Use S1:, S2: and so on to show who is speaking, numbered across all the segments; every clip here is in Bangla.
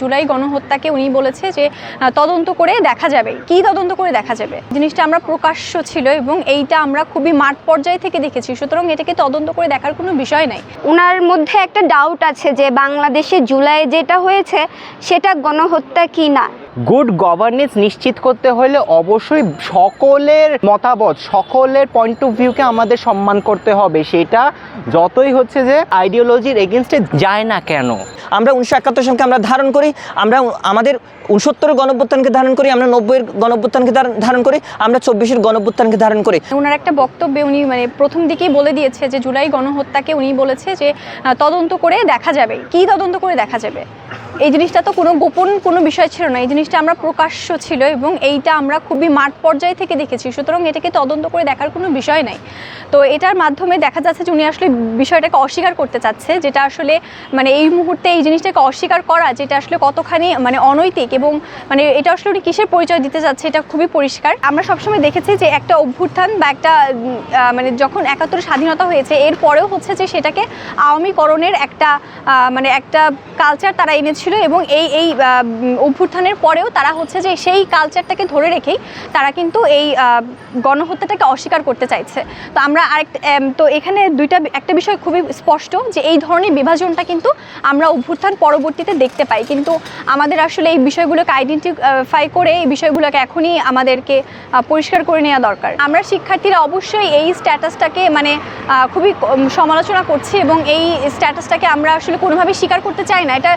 S1: জুলাই গণহত্যাকে উনি বলেছে যে তদন্ত করে দেখা যাবে। কি তদন্ত করে দেখা যাবে? জিনিসটা আমরা প্রকাশ্য ছিল এবং এইটা আমরা খুবই মাঠ পর্যায় থেকে দেখেছি, সুতরাং এটাকে তদন্ত করে দেখার কোনো বিষয় নাই।
S2: ওনার মধ্যে একটা ডাউট আছে যে বাংলাদেশে জুলাই যেটা হয়েছে সেটা গণহত্যা কি না।
S3: গুড গভর্নেন্স নিশ্চিত করতে হলে অবশ্যই সকলের মতামত, সকলের পয়েন্ট অফ ভিউকে আমাদের সম্মান করতে হবে, সেটা যতই হচ্ছে যে আইডিওলজির এগেনস্টে যায় না কেন।
S4: আমরা 1971 সালকে আমরা ধারণ করি, আমরা আমাদের 69 গণঅভ্যুত্থানকে ধারণ করি, আমরা 90 গণঅভ্যুত্থানকে ধারণ করি, আমরা 24 গণঅভ্যুত্থানকে ধারণ করি।
S1: ওনার একটা বক্তব্যে উনি প্রথম দিকেই বলে দিয়েছে যে জুলাই গণহত্যাকে উনি বলেছে যে তদন্ত করে দেখা যাবে। কি তদন্ত করে দেখা যাবে? এই জিনিসটা তো কোনো গোপন কোনো বিষয় ছিল না, এই জিনিসটা আমরা প্রকাশ্য ছিল এবং এইটা আমরা খুবই মাঠ পর্যায় থেকে দেখেছি, সুতরাং এটাকে তদন্ত করে দেখার কোনো বিষয় নাই। তো এটার মাধ্যমে দেখা যাচ্ছে যে উনি আসলে বিষয়টাকে অস্বীকার করতে চাচ্ছে, যেটা আসলে এই মুহূর্তে এই জিনিসটাকে অস্বীকার করা যেটা আসলে কতখানি অনৈতিক এবং এটা আসলে উনি কিসের পরিচয় দিতে চাচ্ছে এটা খুবই পরিষ্কার। আমরা সবসময় দেখেছি যে একটা অভ্যুত্থান বা একটা যখন 71 স্বাধীনতা হয়েছে এরপরেও হচ্ছে যে সেটাকে আওয়ামীকরণের একটা একটা কালচার তারা এনেছিল এবং এই অভ্যুত্থানের পরেও তারা হচ্ছে যে সেই কালচারটাকে ধরে রেখেই তারা কিন্তু এই গণহত্যাটাকে অস্বীকার করতে চাইছে। তো আমরা তো এখানে একটা বিষয় খুবই স্পষ্ট যে এই ধরনের বিভাজনটা কিন্তু আমরা অভ্যুত্থান পরবর্তীতে দেখতে পাই, কিন্তু আমাদের আসলে এই বিষয়গুলোকে আইডেন্টিফাই করে এই বিষয়গুলোকে এখনই আমাদেরকে পরিষ্কার করে নেওয়া দরকার। আমরা শিক্ষার্থীরা অবশ্যই এই স্ট্যাটাসটাকে খুবই সমালোচনা করছি এবং এই স্ট্যাটাসটাকে আমরা আসলে কোনোভাবেই স্বীকার করতে চাই না। এটা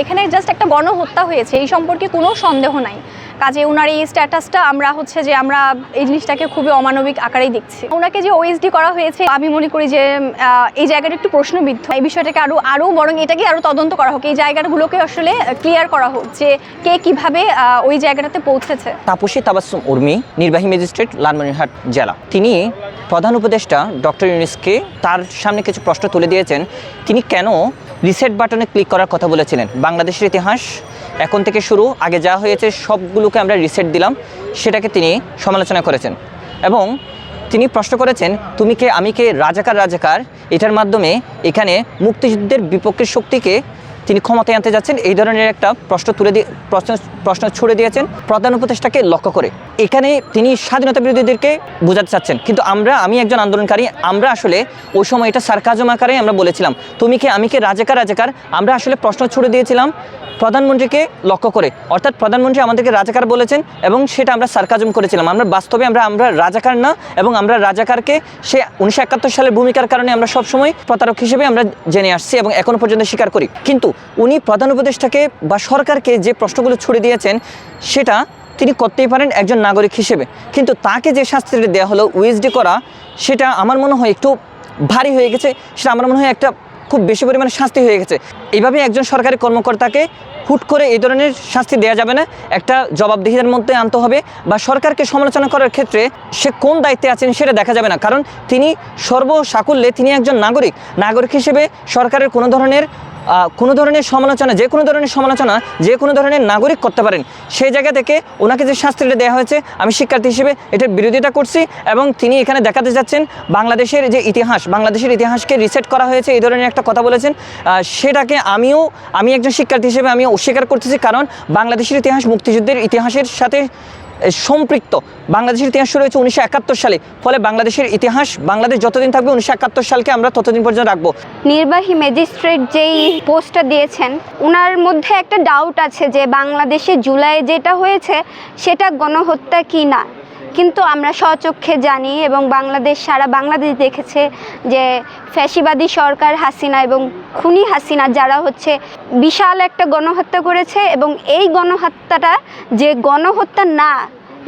S1: এখানে জাস্ট একটা গণহত্যা হয়েছে, এই সম্পর্কে কোনো সন্দেহ নাই। কাজে ওনার এই স্ট্যাটাসটা আমরা এই জিনিসটাকে খুবই অমানবিক আকারেই দেখছি। ওনাকে যে ওএসডি করা হয়েছে আমি মনে করি যে এই জায়গাটা একটু প্রশ্নবিদ্ধ। এই বিষয়টাকে আরও বরং এটাকে আরও তদন্ত করা হোক, এই জায়গাগুলোকে আসলে ক্লিয়ার করা হোক যে কে কিভাবে ওই জায়গাটাতে পৌঁছেছে।
S4: তাপসী তাবাসসুম উর্মি, নির্বাহী ম্যাজিস্ট্রেট, লালমনিরহাট জেলা। তিনি প্রধান উপদেষ্টা ডক্টর ইউনূসকে তার সামনে কিছু প্রশ্ন তুলে দিয়েছেন। তিনি কেন রিসেট বাটনে ক্লিক করার কথা বলেছিলেন? বাংলাদেশের ইতিহাস এখন থেকে শুরু, আগে যা হয়েছে সবগুলোকে আমরা রিসেট দিলাম, সেটাকে তিনি সমালোচনা করেছেন এবং তিনি প্রশ্ন করেছেন তুমি কে আমি কে, রাজাকার, এটার মাধ্যমে এখানে মুক্তিযুদ্ধের বিপক্ষের শক্তিকে তিনি ক্ষমতায় আনতে যাচ্ছেন, এই ধরনের একটা প্রশ্ন ছুড়ে দিয়েছেন প্রধান উপদেষ্টাকে লক্ষ্য করে। এখানে তিনি স্বাধীনতা বিরোধীদেরকে বোঝাতে চাচ্ছেন, কিন্তু আমি একজন আন্দোলনকারী, আমরা আসলে ওই সময় এটা সার্কাজম আকারে আমরা বলেছিলাম তুমি কে আমি কে, রাজাকার, আমরা আসলে প্রশ্ন ছুড়ে দিয়েছিলাম প্রধানমন্ত্রীকে লক্ষ্য করে, অর্থাৎ প্রধানমন্ত্রী আমাদেরকে রাজাকার বলেছেন এবং সেটা আমরা সার্কাজম করেছিলাম। আমরা বাস্তবে আমরা রাজাকার না, এবং আমরা রাজাকারকে সে 1971 সালের ভূমিকার কারণে আমরা সবসময় প্রতারক হিসেবে আমরা জেনে আসছি এবং এখনও পর্যন্ত স্বীকার করি। কিন্তু উনি প্রধান উপদেষ্টাকে বা সরকারকে যে প্রশ্নগুলো ছুড়ে দিয়েছেন সেটা তিনি করতেই পারেন একজন নাগরিক হিসেবে, কিন্তু তাকে যে শাস্তিটা দেওয়া হলো ওএসডি করা, সেটা আমার মনে হয় একটু ভারী হয়ে গেছে, সেটা আমার মনে হয় একটা খুব বেশি পরিমাণে শাস্তি হয়ে গেছে। এইভাবে একজন সরকারি কর্মকর্তাকে হুট করে এই ধরনের শাস্তি দেওয়া যাবে না, একটা জবাবদিহিতার মধ্যে আনতে হবে, বা সরকারকে সমালোচনা করার ক্ষেত্রে সে কোন দায়িত্বে আছেন সেটা দেখা যাবে না, কারণ তিনি সর্বসাকুল্যে তিনি একজন নাগরিক হিসেবে সরকারের কোনো ধরনের সমালোচনা, যে কোনো ধরনের নাগরিক করতে পারেন। সেই জায়গা থেকে ওনাকে যে শাস্তিটা দেওয়া হয়েছে আমি শিক্ষার্থী হিসেবে এটার বিরোধিতা করছি, এবং তিনি এখানে দেখাতে যাচ্ছেন বাংলাদেশের যে ইতিহাসকে রিসেট করা হয়েছে এই ধরনের একটা কথা বলেছেন। সেটাকে আমি একজন শিক্ষার্থী হিসেবে আমি অস্বীকার করতেছি, কারণ বাংলাদেশের ইতিহাস মুক্তিযুদ্ধের ইতিহাসের সাথে সম্পৃক্ত। বাংলাদেশের ইতিহাস শুরু হয়েছে 1971 সালে, ফলে বাংলাদেশ যতদিন থাকবে 1971 সালকে আমরা ততদিন পর্যন্ত রাখবো।
S2: নির্বাহী ম্যাজিস্ট্রেট যেই পোস্টটা দিয়েছেন ওনার মধ্যে একটা ডাউট আছে যে বাংলাদেশে জুলাই যেটা হয়েছে সেটা গণহত্যা কি না, কিন্তু আমরা স্বচক্ষে জানি এবং সারা বাংলাদেশ দেখেছে যে ফ্যাসিবাদী সরকার হাসিনা এবং খুনি হাসিনা যারা বিশাল একটা গণহত্যা করেছে, এবং এই গণহত্যাটা যে গণহত্যা না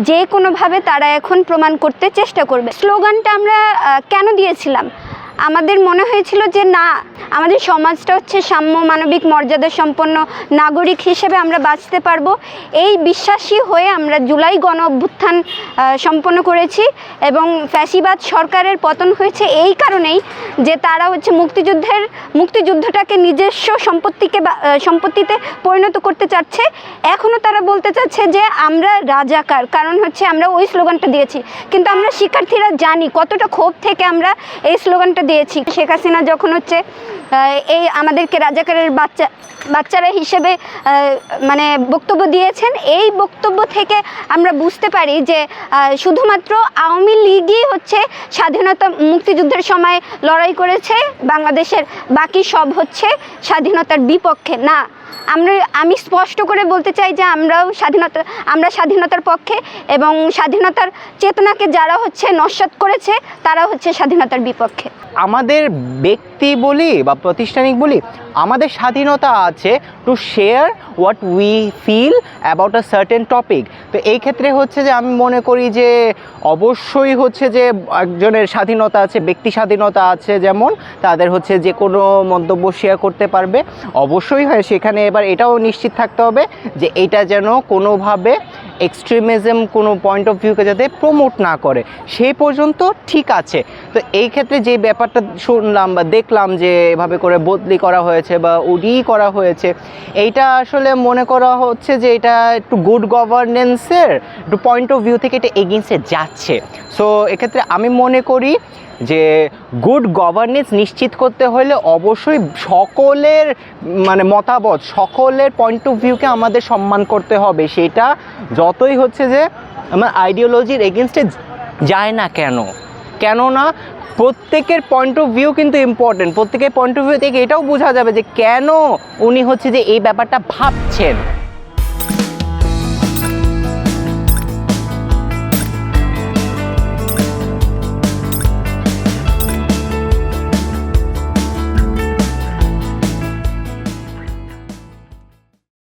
S2: যে কোনোভাবে তারা এখন প্রমাণ করতে চেষ্টা করবে। স্লোগানটা আমরা কেন দিয়েছিলাম? আমাদের মনে হয়েছিল যে না, আমাদের সমাজটা সাম্য, মানবিক, মর্যাদা সম্পন্ন নাগরিক হিসেবে আমরা বাঁচতে পারবো, এই বিশ্বাসী হয়ে আমরা জুলাই গণ অভ্যুত্থান সম্পন্ন করেছি। এবং ফ্যাসিবাদ সরকারের পতন হয়েছে এই কারণেই যে তারা মুক্তিযুদ্ধটাকে নিজস্ব সম্পত্তিতে পরিণত করতে চাচ্ছে। এখনও তারা বলতে চাচ্ছে যে আমরা রাজাকার, কারণ আমরা ওই স্লোগানটা দিয়েছি, কিন্তু আমরা শিক্ষার্থীরা জানি কতটা ক্ষোভ থেকে আমরা এই স্লোগানটা দিয়েছি। শেখ হাসিনা যখন হচ্ছে এই আমাদেরকে রাজাকারের বাচ্চারা হিসেবে মানে বক্তব্য দিয়েছেন, এই বক্তব্য থেকে আমরা বুঝতে পারি যে শুধুমাত্র আওয়ামী লীগই হচ্ছে স্বাধীনতা মুক্তিযুদ্ধের সময় লড়াই করেছে, বাংলাদেশের বাকি সব হচ্ছে স্বাধীনতার বিপক্ষে না। আমি স্পষ্ট করে বলতে চাই যে আমরা স্বাধীনতার পক্ষে, এবং স্বাধীনতার চেতনাকে যারা হচ্ছে নস্যাৎ করেছে তারা হচ্ছে স্বাধীনতার বিপক্ষে।
S3: আমাদের ব্যক্তি বলি বা প্রাতিষ্ঠানিক বলি, আমাদের স্বাধীনতা আছে to share what we feel about a certain topic. তো এই ক্ষেত্রে হচ্ছে যে আমি মনে করি যে অবশ্যই হচ্ছে যে একজনের স্বাধীনতা আছে, ব্যক্তি স্বাধীনতা আছে, যেমন তাদের হচ্ছে যে কোনো মন্তব্য শেয়ার করতে পারবে, অবশ্যই হয়। সেখানে এবার এটাও নিশ্চিত থাকতে হবে যে এটা যেন কোনোভাবে এক্সট্রিমিজম কোনো পয়েন্ট অফ ভিউকে যাতে প্রমোট না করে, সেই পর্যন্ত ঠিক আছে। তো এই ক্ষেত্রে যে ব্যাপারটা শুনলাম বা দেখলাম যে এভাবে করে বদলি করা হয়েছে বা উডি করা হয়েছে, এইটা আসলে মনে করা হচ্ছে যে এটা একটু গুড গভর্নেন্সের একটু পয়েন্ট অফ ভিউ থেকে এটা এগেইনস্টে যাচ্ছে। সো এক্ষেত্রে আমি মনে করি যে গুড গভর্নেন্স নিশ্চিত করতে হলে অবশ্যই সকলের মানে মতামত, সকলের পয়েন্ট অফ ভিউকে আমাদের সম্মান করতে হবে, সেটা যতই হচ্ছে যে আমার আইডিওলজির এগেইনস্টে যায় না কেননা প্রত্যেকের পয়েন্ট অফ ভিউ কিন্তু ইম্পর্টেন্ট। প্রত্যেকের পয়েন্ট অফ ভিউ থেকে এটাও বোঝা যাবে যে কেন উনি হচ্ছে যে এই ব্যাপারটা ভাবছেন।